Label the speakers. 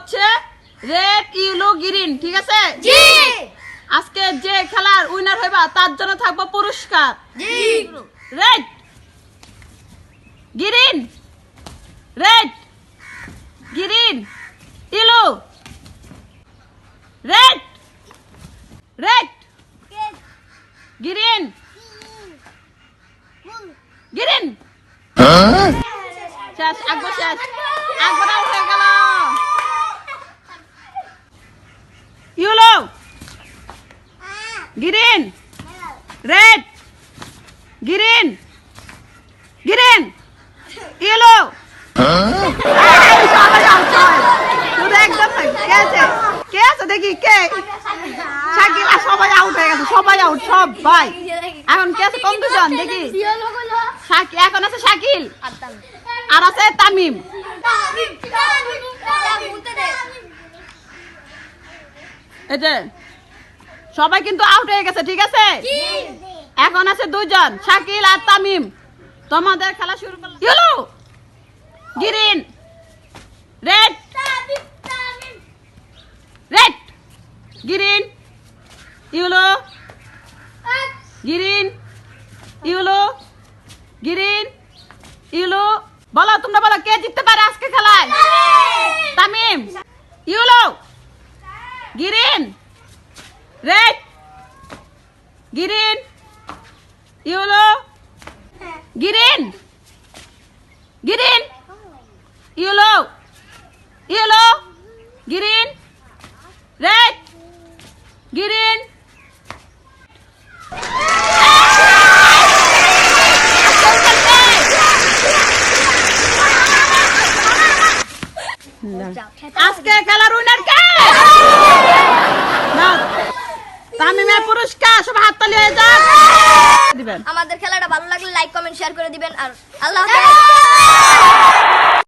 Speaker 1: হচ্ছে red yellow green, ঠিক আছে?
Speaker 2: জি।
Speaker 1: আজকে যে খেলার উইনার হইবা তার জন্য থাকবো পুরস্কার।
Speaker 2: জি।
Speaker 1: Red green, red green yellow, red red green green. শেষ, আকবর শেষ, আকবর আউট হয়ে গেল। Yellow, green, red, green, green, yellow. শুধু একদম কে আছে? কে আছে দেখি, কে? শাকিল। আর সবাই আউট হয়ে গেছে, সবাই আউট, সবাই। এখন কে আছে? কম দুজন দেখি। এখন আছে শাকিল আর আছে তামিম। এটা সবাই কিন্তু আউট হয়ে গেছে, ঠিক আছে? এখন আছে দুজন, শাকিল আর তামিম। তোমাদের খেলা শুরু করলাম। Yellow, green, red, red, green, yellow, green, yellow, green, yellow. বলো, তোমরা বলো কে জিততে পারে আজকে খেলায়? Tamim. Yellow, green, red, green, yellow, green, green, yellow, yellow, green, red, green. আজকে খেলার উইনার কে? তামিমের পুরস্কার। সব হাততালি হয়ে যাক। দিবেন।
Speaker 2: আমাদের খেলাটা ভালো লাগলে লাইক কমেন্ট শেয়ার করে দিবেন আর আল্লাহ হাফেজ।